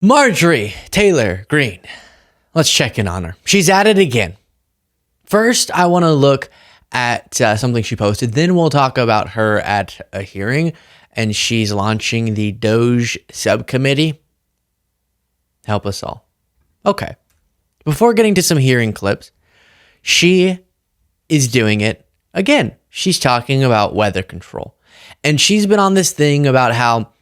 Marjorie Taylor Greene. Let's check in on her. She's at it again. First, I want to look at something she posted. Then we'll talk about her at a hearing. And she's launching the Doge subcommittee. Help us all. Okay. Before getting to some hearing clips, she is doing it again. She's talking about weather control. And she's been on this thing about how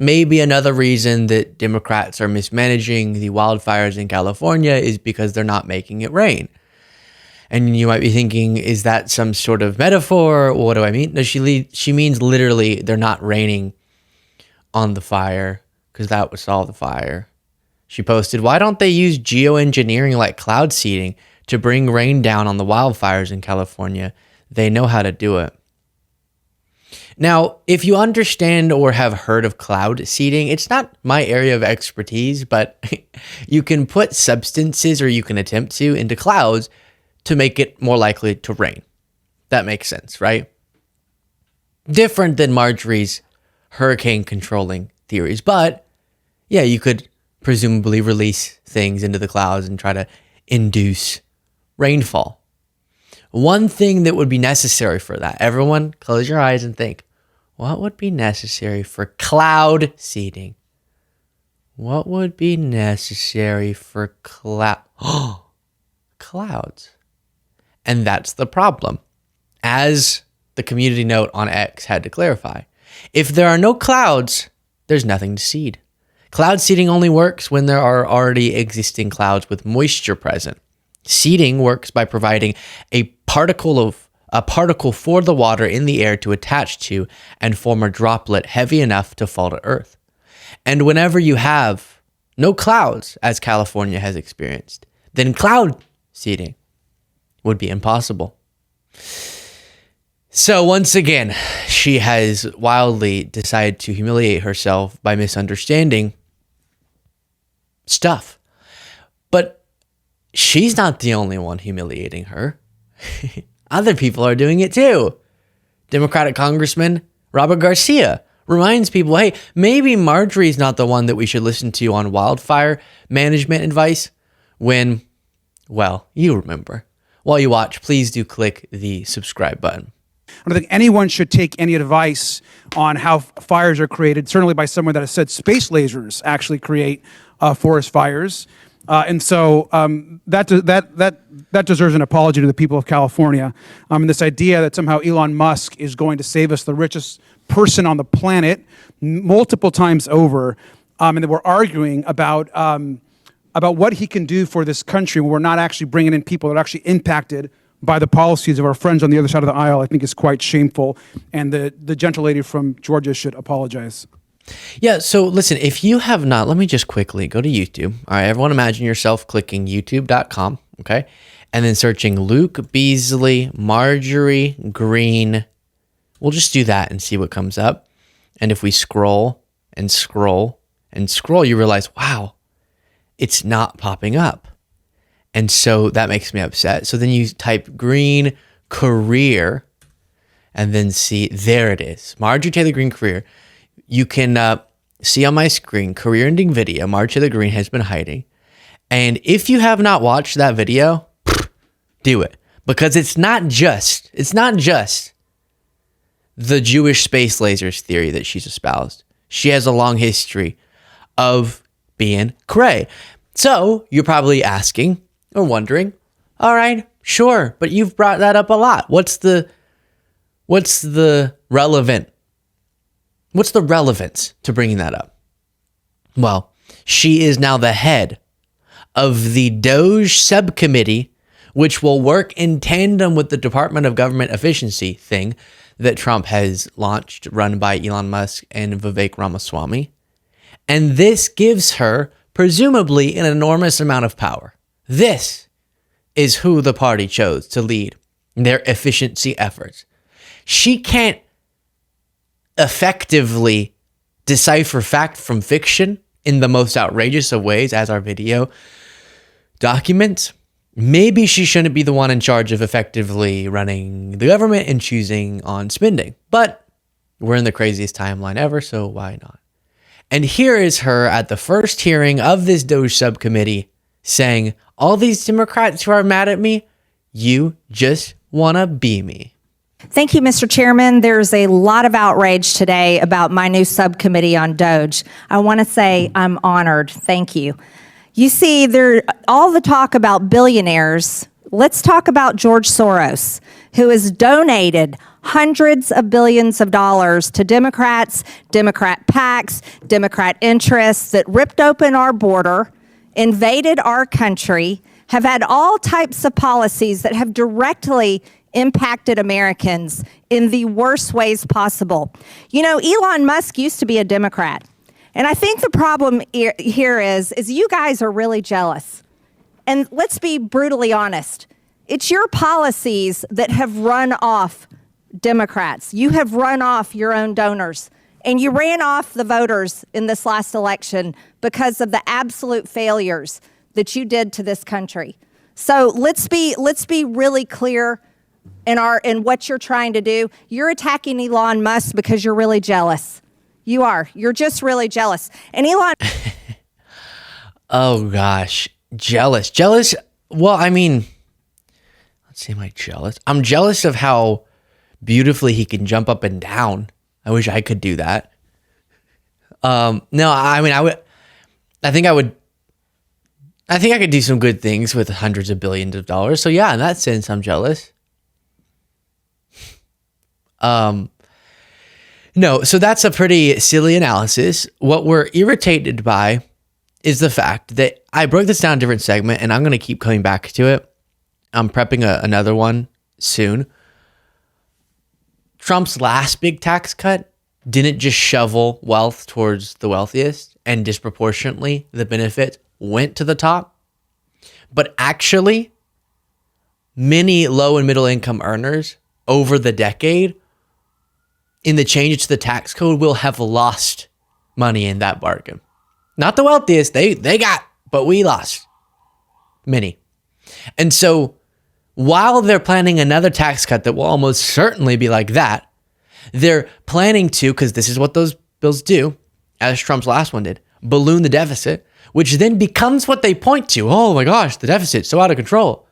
maybe another reason that Democrats are mismanaging the wildfires in California is because they're not making it rain. And you might be thinking, is that some sort of metaphor? What do I mean? No, she means literally they're not raining on the fire because that would solve the fire. She posted, why don't they use geoengineering like cloud seeding to bring rain down on the wildfires in California? They know how to do it. Now, if you understand or have heard of cloud seeding, it's not my area of expertise, but you can put substances, or you can attempt to, into clouds to make it more likely to rain. That makes sense, right? Different than Marjorie's hurricane controlling theories, but yeah, you could presumably release things into the clouds and try to induce rainfall. One thing that would be necessary for that, everyone close your eyes and think, what would be necessary for cloud seeding? What would be necessary for clouds? And that's the problem. As the community note on X had to clarify, if there are no clouds, there's nothing to seed. Cloud seeding only works when there are already existing clouds with moisture present. Seeding works by providing a particle for the water in the air to attach to and form a droplet heavy enough to fall to earth. And whenever you have no clouds, as California has experienced, then cloud seeding would be impossible. So once again, she has wildly decided to humiliate herself by misunderstanding stuff. But she's not the only one humiliating her. Other people are doing it too. Democratic Congressman Robert Garcia reminds people, hey, maybe Marjorie's not the one that we should listen to on wildfire management advice when, well, you remember. While you watch, please do click the subscribe button. I don't think anyone should take any advice on how fires are created, certainly by someone that has said space lasers actually create forest fires. And so that deserves an apology to the people of California. And this idea that somehow Elon Musk is going to save us, the richest person on the planet, multiple times over, and that we're arguing about what he can do for this country when we're not actually bringing in people that are actually impacted by the policies of our friends on the other side of the aisle, I think is quite shameful. And the gentle lady from Georgia should apologize. Yeah, so listen, if you have not, let me just quickly go to YouTube. All right, everyone imagine yourself clicking youtube.com, okay? And then searching Luke Beasley, Marjorie Greene. We'll just do that and see what comes up. And if we scroll and scroll and scroll, you realize, wow, it's not popping up. And so that makes me upset. So then you type Greene career and then see, there it is. Marjorie Taylor Greene career. You can see on my screen, career-ending video, Marjorie Taylor Greene has been hiding. And if you have not watched that video, do it. Because it's not just the Jewish space lasers theory that she's espoused. She has a long history of being cray. So you're probably asking or wondering, all right, sure, but you've brought that up a lot. What's the relevance to bringing that up? Well, she is now the head of the Doge subcommittee, which will work in tandem with the Department of Government Efficiency thing that Trump has launched, run by Elon Musk and Vivek Ramaswamy. And this gives her, presumably, an enormous amount of power. This is who the party chose to lead their efficiency efforts. She can't effectively decipher fact from fiction in the most outrageous of ways, as our video documents. Maybe she shouldn't be the one in charge of effectively running the government and choosing on spending. But we're in the craziest timeline ever, so why not? And here is her at the first hearing of this Doge subcommittee saying, all these Democrats who are mad at me, you just want to be me. Thank you, Mr. Chairman. There's a lot of outrage today about my new subcommittee on Doge. I want to say I'm honored. Thank you. You see, all the talk about billionaires. Let's talk about George Soros, who has donated hundreds of billions of dollars to Democrats, Democrat PACs, Democrat interests that ripped open our border, invaded our country, have had all types of policies that have directly impacted Americans in the worst ways possible. You know, Elon Musk used to be a Democrat. And I think the problem here is you guys are really jealous. And let's be brutally honest. It's your policies that have run off Democrats. You have run off your own donors. And you ran off the voters in this last election because of the absolute failures that you did to this country. So let's be really clear in what you're trying to do. You're attacking Elon Musk because you're really jealous. You are. You're just really jealous. And Elon. Oh gosh, jealous. Well, I mean, let's see, am I jealous? I'm jealous of how beautifully he can jump up and down. I wish I could do that. No, I mean, I think I could do some good things with hundreds of billions of dollars. So yeah, in that sense, I'm jealous. No, so that's a pretty silly analysis. What we're irritated by is the fact that I broke this down in a different segment, and I'm going to keep coming back to it. I'm prepping another one soon. Trump's last big tax cut didn't just shovel wealth towards the wealthiest and disproportionately the benefit went to the top, but actually many low and middle income earners over the decade in the changes to the tax code will have lost money in that bargain. Not the wealthiest, they got, but we lost many. And so while they're planning another tax cut that will almost certainly be like that, they're planning to, because this is what those bills do, as Trump's last one did, balloon the deficit, which then becomes what they point to. Oh my gosh, the deficit's so out of control.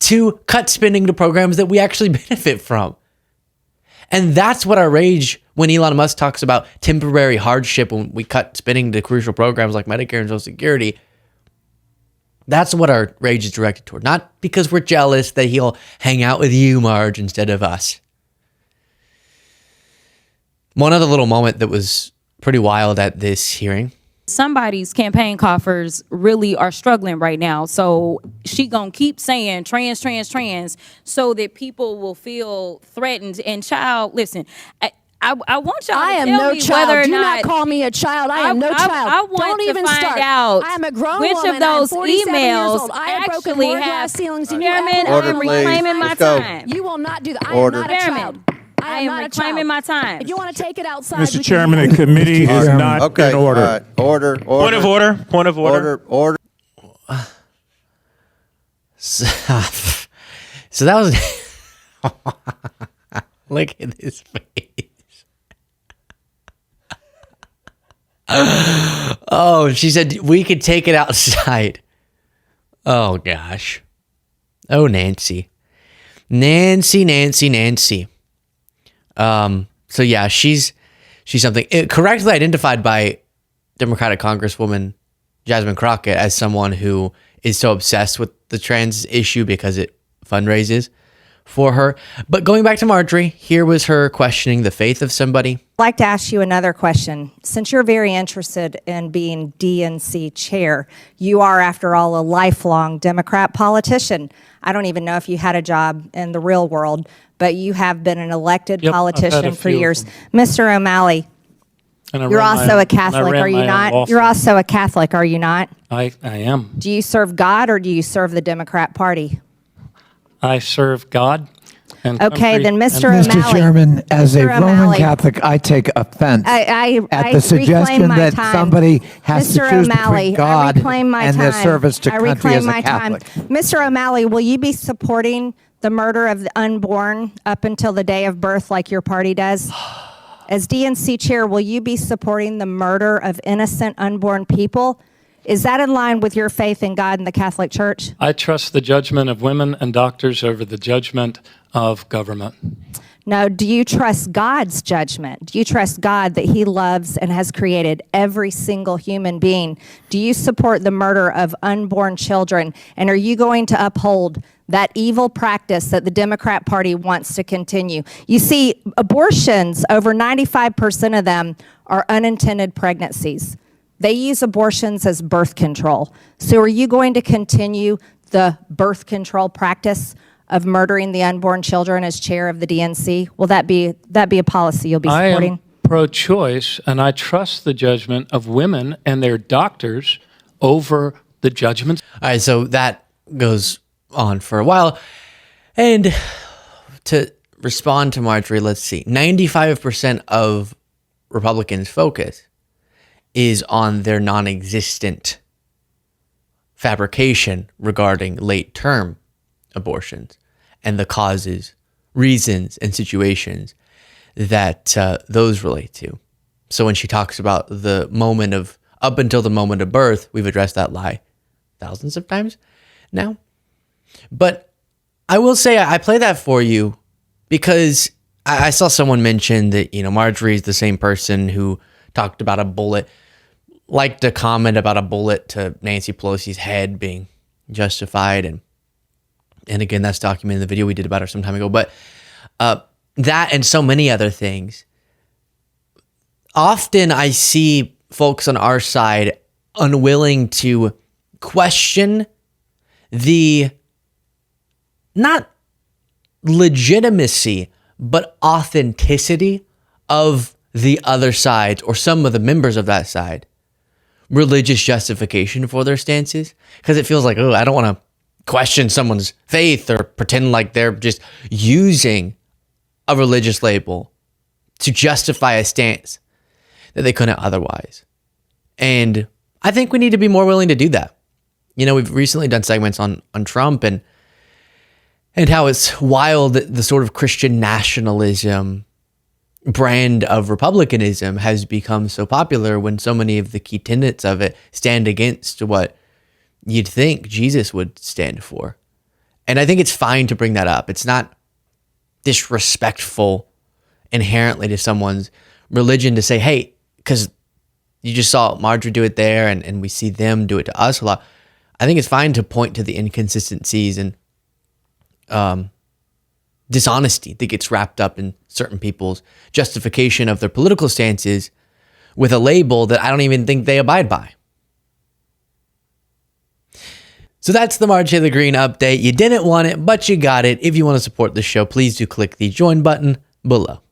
To cut spending to programs that we actually benefit from. And that's what our rage when Elon Musk talks about temporary hardship when we cut spending to crucial programs like Medicare and Social Security. That's what our rage is directed toward. Not because we're jealous that he'll hang out with you, Marge, instead of us. One other little moment that was pretty wild at this hearing. Somebody's campaign coffers really are struggling right now. So she gonna keep saying trans, so that people will feel threatened. And child, listen, I want y'all to tell me whether or Do not call me a child. I am no child. I want Don't to even find start. out I am a grown which woman. of those I am 47 years emails old. I have broken actually more have. glass ceilings than you Chairman, ever I will. am reclaiming my Let's go. time. You will not do that. I Order. am not a Chairman, child. I am not a reclaiming child. my time. If you want to take it outside, we Mr. can Chairman, do the that. committee is not Okay. in order. Order. Point of order. Point of order. Order. So that was... Look at his face. Oh, she said we could take it outside. Oh, gosh. Oh, Nancy. Nancy. So yeah, she's something correctly identified by Democratic Congresswoman Jasmine Crockett as someone who is so obsessed with the trans issue because it fundraises for her. But going back to Marjorie, here was her questioning the faith of somebody. I'd like to ask you another question. Since you're very interested in being DNC chair, you are, after all, a lifelong Democrat politician. I don't even know if you had a job in the real world, but you have been an elected Yep, I've had politician a for few of years. them. Mr. O'Malley, you're also a Catholic, are you not? You're also a Catholic, are you not? I am. Do you serve God or do you serve the Democrat Party? I serve God. And Okay, country then Mr. and- O'Malley. Mr. Chairman, as a Mr. Roman O'Malley. Catholic, I take offense I at the reclaim suggestion my that time. somebody has Mr. to choose O'Malley, between God I reclaim my and time. their service to I country reclaim as a my time. Catholic. Mr. O'Malley, will you be supporting the murder of the unborn up until the day of birth like your party does? As DNC chair, will you be supporting the murder of innocent unborn people? Is that in line with your faith in God and the Catholic Church? I trust the judgment of women and doctors over the judgment of government. No, do you trust God's judgment? Do you trust God that he loves and has created every single human being? Do you support the murder of unborn children? And are you going to uphold that evil practice that the Democrat Party wants to continue? You see, abortions, over 95% of them are unintended pregnancies. They use abortions as birth control. So are you going to continue the birth control practice of murdering the unborn children as chair of the DNC? Will that be a policy you'll be I supporting? am pro-choice, and I trust the judgment of women and their doctors over the judgments. All right, so that goes on for a while. And to respond to Marjorie, let's see. 95% of Republicans' focus is on their non-existent fabrication regarding late-term abortions and the causes, reasons, and situations that those relate to. So when she talks about the moment of, up until the moment of birth, we've addressed that lie thousands of times now. But I will say I play that for you because I saw someone mention that, Marjorie is the same person who talked about a bullet, liked to comment about a bullet to Nancy Pelosi's head being justified. And again, that's documented in the video we did about her some time ago. But that and so many other things. Often I see folks on our side unwilling to question the not legitimacy, but authenticity of the other side or some of the members of that side. Religious justification for their stances. Because it feels like, I don't want to question someone's faith or pretend like they're just using a religious label to justify a stance that they couldn't otherwise. And I think we need to be more willing to do that. We've recently done segments on Trump and how it's wild that the sort of Christian nationalism brand of republicanism has become so popular when so many of the key tenets of it stand against what you'd think Jesus would stand for. And I think it's fine to bring that up. It's not disrespectful inherently to someone's religion to say, hey, because you just saw Marjorie do it there and we see them do it to us a lot. I think it's fine to point to the inconsistencies and dishonesty that gets wrapped up in certain people's justification of their political stances with a label that I don't even think they abide by. So that's the Marjorie Taylor Greene update. You didn't want it, but you got it. If you want to support the show, please do click the join button below.